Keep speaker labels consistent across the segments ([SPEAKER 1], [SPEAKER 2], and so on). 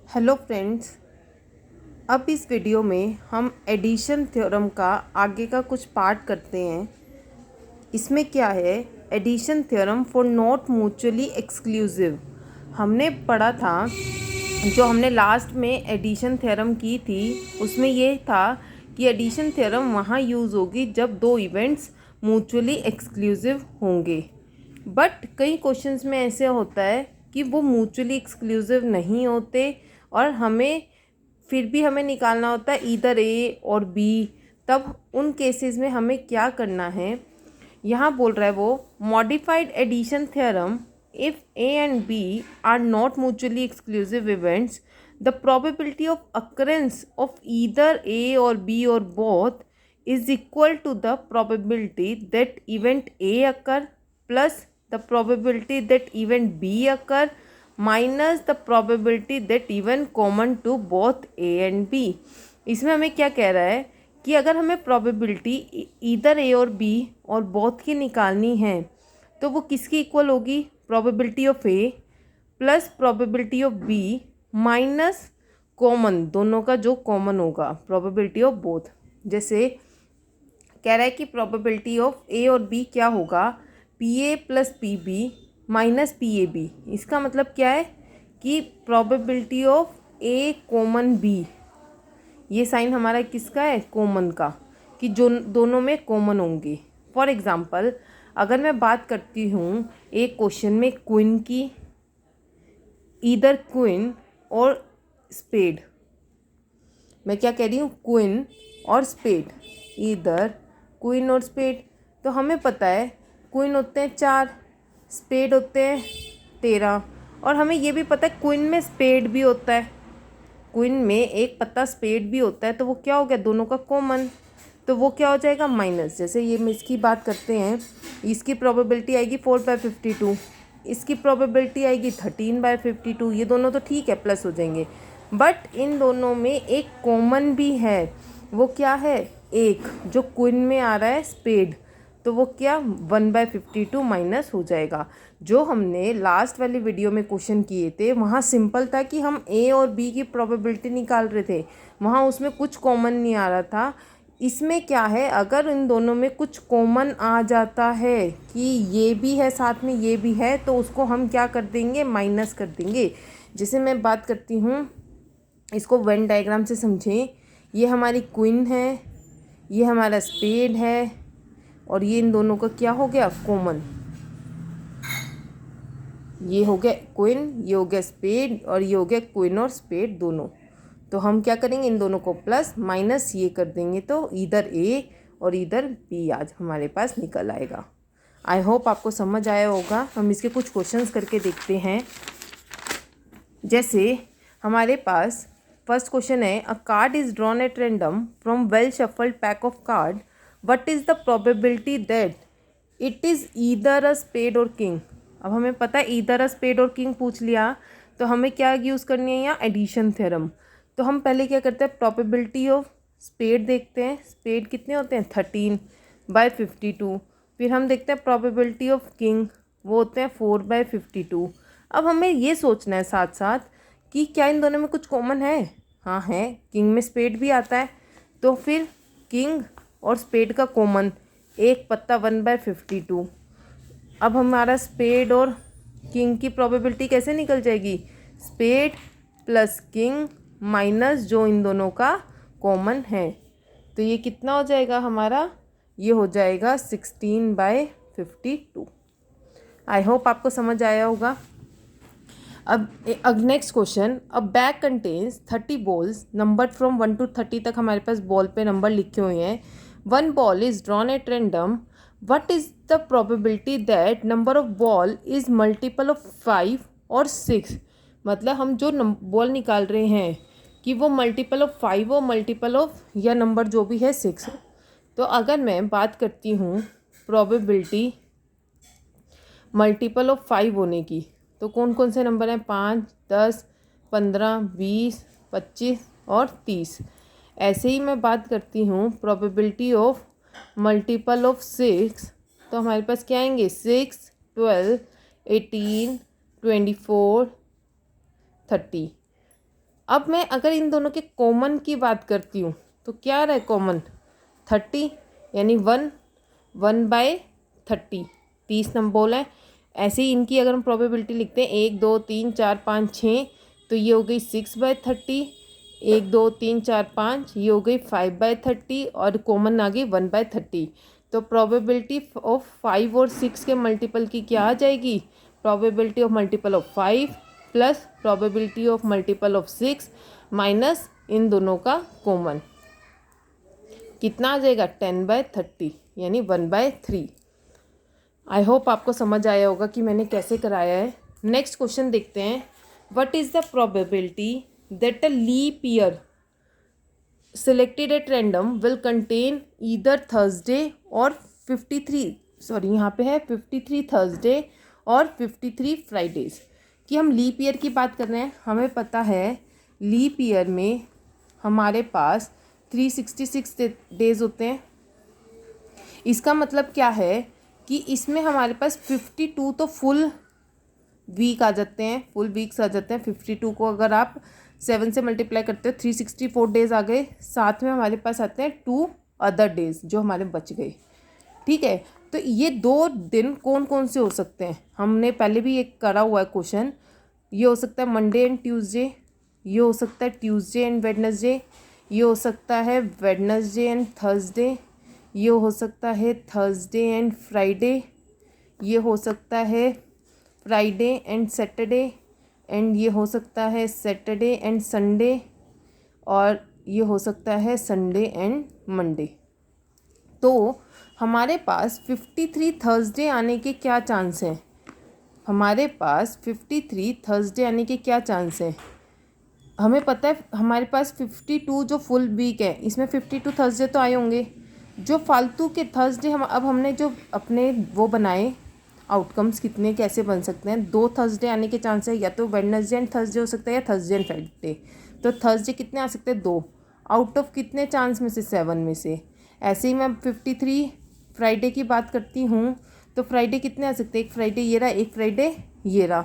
[SPEAKER 1] Hello friends, अब इस video में हम एडिशन थ्योरम का आगे का कुछ पार्ट करते हैं। इसमें क्या है, addition theorem for not mutually exclusive. हमने पढ़ा था, जो हमने लास्ट में एडिशन थ्योरम की थी उसमें ये था कि एडिशन थ्योरम वहाँ यूज़ होगी जब दो इवेंट्स म्यूचुअली एक्सक्लूसिव होंगे। बट कई क्वेश्चंस में ऐसे होता है कि वो म्यूचुअली एक्सक्लूसिव नहीं होते और फिर भी हमें निकालना होता है ईदर ए और बी। तब उन केसेस में हमें क्या करना है, यहाँ बोल रहा है वो modified addition theorem, if A and B are not mutually exclusive events, the probability of occurrence of either A और B or both is equal to the probability that event A occur plus the probability that event B occur minus the probability that event common to both A and B। इसमें हमें क्या कह रहा है कि अगर हमें probability इधर A और B और both की निकालनी है तो वो किसकी इक्वल होगी, probability of A plus probability of B minus common, दोनों का जो कॉमन होगा probability of both। जैसे कह रहा है कि प्रोबेबिलिटी ऑफ ए और बी क्या होगा, P A plus P B minus P A B. इसका मतलब क्या है कि probability of A common B, ये साइन हमारा किसका है, कॉमन का, कि जो दोनों में कॉमन होंगे। फॉर एग्जांपल अगर मैं बात करती हूँ एक क्वेश्चन में क्वीन की, ईदर क्वीन और स्पेड, मैं क्या कह रही हूँ, क्वीन और स्पेड, इधर क्वीन और स्पेड। तो हमें पता है क्वीन होते हैं 4, स्पेड होते हैं 13, और हमें ये भी पता है क्वीन में स्पेड भी होता है, क्वीन में एक पत्ता स्पेड भी होता है। तो वो क्या हो गया, दोनों का कॉमन, तो वो क्या हो जाएगा माइनस। जैसे ये हम इसकी बात करते हैं, इसकी प्रोबेबिलिटी आएगी 4/52, इसकी प्रोबेबिलिटी आएगी 13/52। ये दोनों तो ठीक है, प्लस हो जाएंगे, बट इन दोनों में एक कॉमन भी है। वो क्या है, एक जो क्वीन में आ रहा है स्पेड, तो वो क्या 1/52 माइनस हो जाएगा। जो हमने लास्ट वाली वीडियो में क्वेश्चन किए थे वहाँ सिंपल था कि हम ए और बी की प्रोबेबिलिटी निकाल रहे थे, वहाँ उसमें कुछ कॉमन नहीं आ रहा था। इसमें क्या है, अगर इन दोनों में कुछ कॉमन आ जाता है कि ये भी है साथ में ये भी है, तो उसको हम क्या कर देंगे, माइनस कर देंगे। जैसे मैं बात करती हूँ, इसको वेन डायग्राम से समझें। ये हमारी क्वीन है, ये हमारा स्पेड है, और ये इन दोनों का क्या हो गया, कॉमन। ये हो गया क्वीन, ये हो गया स्पेड, और ये हो गया क्वीन और स्पेड दोनों। तो हम क्या करेंगे, इन दोनों को प्लस माइनस ये कर देंगे, तो इधर ए और इधर बी आज हमारे पास निकल आएगा। आई होप आपको समझ आया होगा। हम इसके कुछ क्वेश्चंस करके देखते हैं। जैसे हमारे पास फर्स्ट क्वेश्चन है, a card is drawn at random from well shuffled pack of card, what is the probability that it is either a spade और किंग। अब हमें पता है ईदर अ स्पेड और किंग पूछ लिया, तो हमें क्या यूज़ करनी है यहाँ, एडिशन थ्योरम। तो हम पहले क्या करते हैं, प्रोबेबिलिटी ऑफ स्पेड देखते हैं, स्पेड कितने होते हैं 13/52। फिर हम देखते हैं प्रोबेबिलिटी ऑफ किंग, वो होते हैं 4/52। अब हमें ये सोचना है साथ साथ कि क्या इन दोनों में कुछ कॉमन है। हाँ है, किंग में स्पेड भी आता है, तो फिर किंग और स्पेड का कॉमन एक पत्ता 1/52। अब हमारा स्पेड और किंग की प्रोबेबिलिटी कैसे निकल जाएगी, स्पेड प्लस किंग माइनस जो इन दोनों का कॉमन है। तो ये कितना हो जाएगा हमारा, ये हो जाएगा 16/52। आई होप आपको समझ आया होगा। अब next question, a bag contains 30 balls numbered from 1 to 30 तक हमारे पास बॉल पे नंबर लिखे हुए हैं। 1 ball is drawn at random, what is the probability that number of ball is multiple of 5 और 6। मतलब हम जो बॉल निकाल रहे हैं कि वो मल्टीपल ऑफ 5 हो, मल्टीपल ऑफ या नंबर जो भी है 6 हो। तो अगर मैं बात करती हूँ प्रोबेबिलिटी मल्टीपल ऑफ 5 होने की, तो कौन कौन से नंबर हैं, 5, 10, 15, 20, 25 और 30। ऐसे ही मैं बात करती हूँ प्रोबेबिलिटी ऑफ मल्टीपल ऑफ 6, तो हमारे पास क्या आएंगे, 6, 12, 18, 24, 30। अब मैं अगर इन दोनों के कॉमन की बात करती हूँ तो क्या आ रहा है कॉमन 30, यानी 1/30 30 नंबर बोला है। ऐसे ही इनकी अगर हम प्रोबेबिलिटी लिखते हैं 1 2 3 4 5 6, तो ये हो गई 6/30, 1 2 3 4 5, ये हो गई 5/30 और कॉमन आ गई 1/30। तो प्रोबेबिलिटी ऑफ 5 और 6 के मल्टीपल की क्या आ जाएगी, probability of multiple of 5 plus probability of multiple of 6 minus इन दोनों का कॉमन, कितना आ जाएगा 10/30 यानी 1/3। आई होप आपको समझ आया होगा कि मैंने कैसे कराया है। नेक्स्ट क्वेश्चन देखते हैं। What is the probability that a leap year selected at random will contain either Thursday और 53 थर्सडे और 53 फ्राइडेज। कि हम लीप ईयर की बात कर रहे हैं, हमें पता है लीप ईयर में हमारे पास 366 डेज होते हैं। इसका मतलब क्या है कि इसमें हमारे पास 52 तो फुल वीक आ जाते हैं, फुल वीक्स आ जाते हैं। 52 को अगर आप 7 से मल्टीप्लाई करते हो 364 डेज आ गए, साथ में हमारे पास आते हैं 2 अदर डेज जो हमारे बच गए। ठीक है, तो ये 2 दिन कौन कौन से हो सकते हैं, हमने पहले भी एक करा हुआ है क्वेश्चन। ये हो सकता है मंडे एंड ट्यूसडे, ये हो सकता है ट्यूसडे एंड वेडनेसडे, ये हो सकता है वेडनेसडे एंड थर्सडे, ये हो सकता है थर्सडे एंड फ्राइडे, ये हो सकता है फ्राइडे एंड सैटरडे, एंड ये हो सकता है सैटरडे एंड संडे, और ये हो सकता है संडे एंड मंडे। तो हमारे पास 53 थर्सडे आने के क्या चांस हैं, हमारे पास 53 थर्सडे आने के क्या चांस हैं। हमें पता है हमारे पास 52 जो फुल वीक है इसमें 52 थर्सडे तो आए होंगे। जो फालतू के थर्सडे अब हमने जो अपने वो बनाए आउटकम्स कितने कैसे बन सकते हैं, 2 थर्सडे आने के चांस है, या तो वेडनेसडे एंड थर्सडे हो सकता है या थर्सडे एंड फ्राइडे। तो थर्सडे कितने आ सकते हैं, 2 आउट ऑफ कितने चांस में से, 7 में से। ऐसे ही मैं 53 फ्राइडे की बात करती हूँ तो फ्राइडे कितने आ सकते हैं, एक फ्राइडे ये रहा, एक फ्राइडे ये रहा,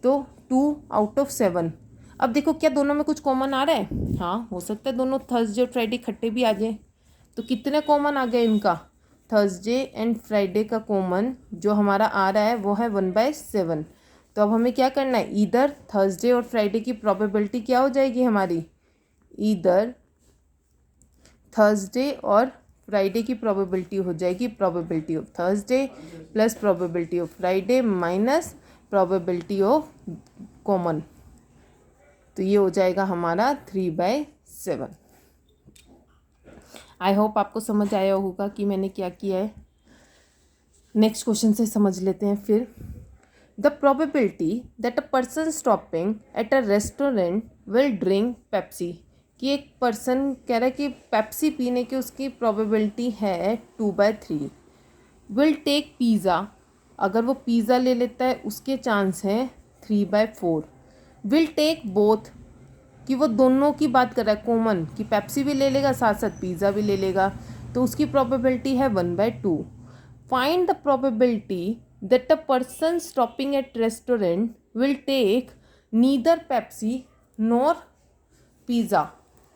[SPEAKER 1] तो 2 आउट ऑफ 7। अब देखो क्या दोनों में कुछ कॉमन आ रहा है, हाँ हो सकता है दोनों थर्सडे और फ्राइडे इकट्ठे भी आ जाए। तो कितने कॉमन आ गए इनका, थर्सडे एंड फ्राइडे का कॉमन जो हमारा आ रहा है वो है 1/7। तो अब हमें क्या करना है, इधर थर्सडे और फ्राइडे की प्रोबेबिलिटी क्या हो जाएगी हमारी, इधर थर्सडे और फ्राइडे की प्रोबेबिलिटी हो जाएगी probability of Thursday plus probability of Friday minus probability of common, तो ये हो जाएगा हमारा 3/7। आई होप आपको समझ आया होगा कि मैंने क्या किया है। नेक्स्ट क्वेश्चन से समझ लेते हैं फिर। The probability that a person stopping at a restaurant will drink Pepsi. कि एक पर्सन कह रहा है कि पेप्सी पीने की उसकी प्रोबेबिलिटी है 2/3। विल टेक पिज़्ज़ा, अगर वो पिज़्ज़ा ले लेता है उसके चांस हैं 3/4। विल टेक बोथ, कि वो दोनों की बात कर रहा है कॉमन, कि पेप्सी भी ले लेगा साथ साथ पिज़्ज़ा भी ले लेगा, तो उसकी प्रोबेबिलिटी है 1/2। Find the probability that a person stopping at restaurant will take neither Pepsi nor pizza.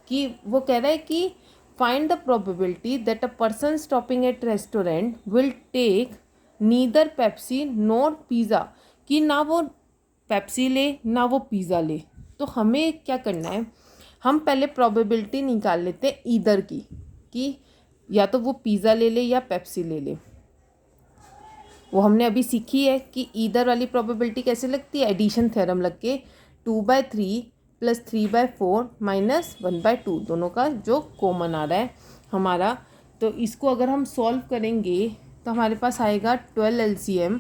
[SPEAKER 1] कि वो कह रहा है कि find the probability that a person stopping at restaurant will take neither Pepsi nor pizza, कि ना वो पेप्सी ले ना वो पिज़्ज़ा ले। तो हमें क्या करना है, हम पहले प्रोबेबिलिटी निकाल लेते हैं ईदर की, कि या तो वो पिज़्ज़ा ले ले या पेप्सी ले ले। वो हमने अभी सीखी है कि ईदर वाली प्रोबेबिलिटी कैसे लगती है, एडिशन थ्योरम लग के 2/3 प्लस 3/4 माइनस 1/2 दोनों का जो कॉमन आ रहा है हमारा। तो इसको अगर हम सॉल्व करेंगे तो हमारे पास आएगा 12 LCM,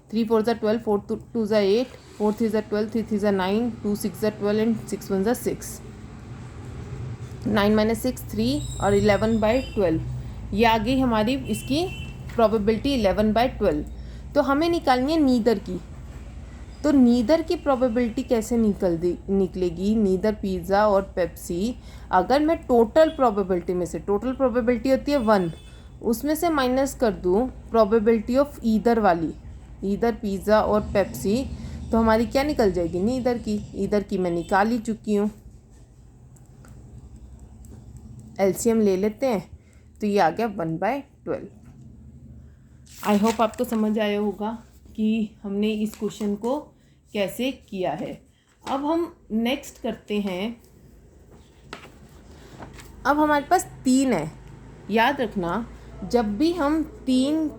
[SPEAKER 1] 3 4 12, 4 2 8, 4 3 12, 3 3 9, 2 6 12 एंड 6 1 6, 9 - 6 3 और 11/12। ये आ गई हमारी इसकी प्रोबेबिलिटी 11/12। तो हमें निकालनी है नीदर की। तो नीदर की प्रोबेबिलिटी कैसे निकलेगी, नीदर पिज़्ज़ा और पेप्सी। अगर मैं टोटल प्रोबेबिलिटी में से, टोटल प्रोबेबिलिटी होती है 1, उसमें से माइनस कर दूँ प्रोबेबिलिटी ऑफ ईदर वाली, ईदर पिज़्ज़ा और पेप्सी, तो हमारी क्या निकल जाएगी, नीदर की। ईदर की मैं निकाल ही चुकी हूँ। एलसीएम ले लेते हैं तो ये आ गया 1/12। आई होप आपको समझ आया होगा कि हमने इस क्वेश्चन को कैसे किया है। अब हम नेक्स्ट करते हैं। अब हमारे पास 3 है। याद रखना, जब भी हम 3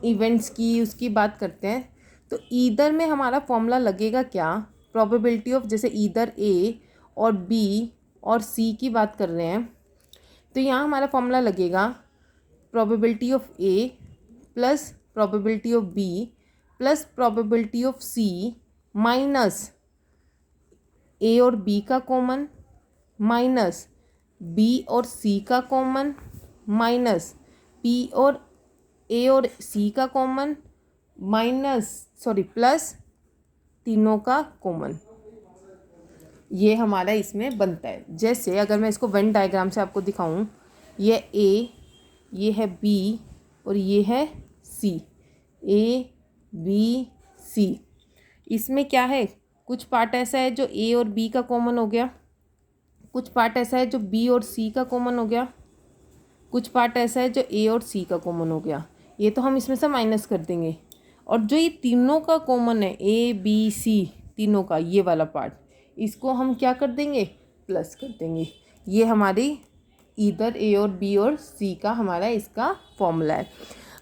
[SPEAKER 1] इवेंट्स की उसकी बात करते हैं तो ईदर में हमारा फॉर्मूला लगेगा क्या, प्रोबेबिलिटी ऑफ, जैसे ईदर ए और बी और सी की बात कर रहे हैं तो यहाँ हमारा फॉर्मूला लगेगा probability of A plus probability of B plus probability of C minus A और बी का कॉमन माइनस बी और सी का कॉमन माइनस पी और ए और सी का कॉमन प्लस तीनों का कॉमन। ये हमारा इसमें बनता है। जैसे अगर मैं इसको वेन डायग्राम से आपको दिखाऊं, ये ए, ये है बी और ये है सी, ए बी सी। इसमें क्या है, कुछ पार्ट ऐसा है जो ए और बी का कॉमन हो गया, कुछ पार्ट ऐसा है जो बी और सी का कॉमन हो गया, कुछ पार्ट ऐसा है जो ए और सी का कॉमन हो गया। ये तो हम इसमें से माइनस कर देंगे। और जो ये तीनों का कॉमन है, ए बी सी तीनों का, ये वाला पार्ट, इसको हम क्या कर देंगे, प्लस कर देंगे। ये हमारी ईदर ए और बी और सी का हमारा इसका फॉर्मूला है।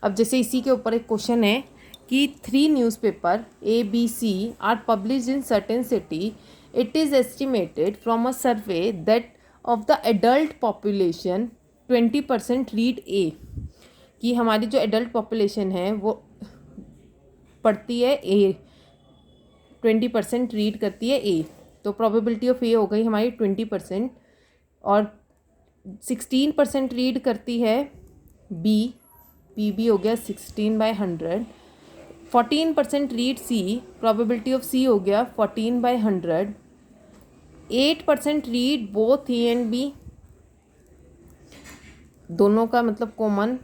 [SPEAKER 1] अब जैसे इसी के ऊपर एक क्वेश्चन है कि 3 newspaper A B C are published in certain city, it is estimated from a survey that of the adult population 20% read A, कि हमारी जो एडल्ट पॉपुलेशन है वो पढ़ती है ए, 20% रीड करती है ए, तो प्रोबेबिलिटी ऑफ ए हो गई हमारी 20% और 16% रीड करती है बी, पी भी हो गया 16/100, 14% read C, probability of C हो गया 14/100, 8% read both A and B, दोनों का मतलब common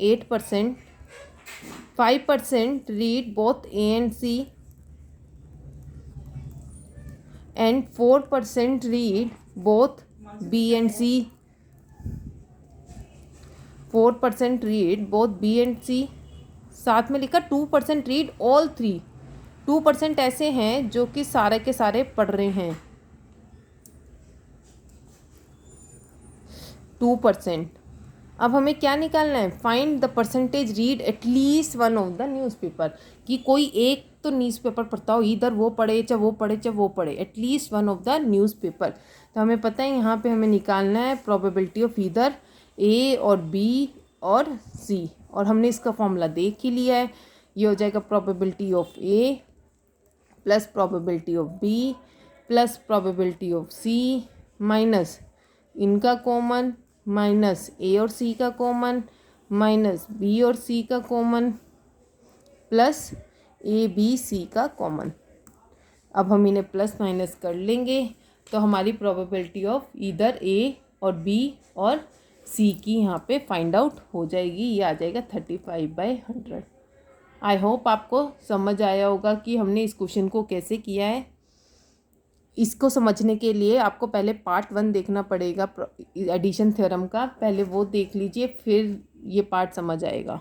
[SPEAKER 1] 8%, 5% read both A and C and 4% read both B and C, 4% read both B and C. साथ में लिखा 2% रीड ऑल 3, 2% ऐसे हैं जो कि सारे के सारे पढ़ रहे हैं, 2%। अब हमें क्या निकालना है, find the percentage read at least one of the newspaper, कि कोई एक तो न्यूज़पेपर पढ़ता हो, इधर वो पढ़े चाहे वो पढ़े चाहे वो पढ़े, at least one of the newspaper. तो हमें पता है यहाँ पे हमें निकालना है प्रोबेबिलिटी ऑफ इधर ए और बी और सी, और हमने इसका फॉर्मूला देख ही लिया है। ये हो जाएगा probability of A plus probability of B plus probability of C minus इनका कॉमन माइनस ए और सी का कॉमन माइनस बी और सी का common plus A B C का कॉमन। अब हम इन्हें प्लस माइनस कर लेंगे तो हमारी प्रोबेबिलिटी ऑफ इधर ए और बी और सी की यहाँ पे फाइंड आउट हो जाएगी। ये आ जाएगा 35/100। आई होप आपको समझ आया होगा कि हमने इस क्वेश्चन को कैसे किया है। इसको समझने के लिए आपको पहले पार्ट 1 देखना पड़ेगा एडिशन थ्योरम का, पहले वो देख लीजिए फिर ये पार्ट समझ आएगा।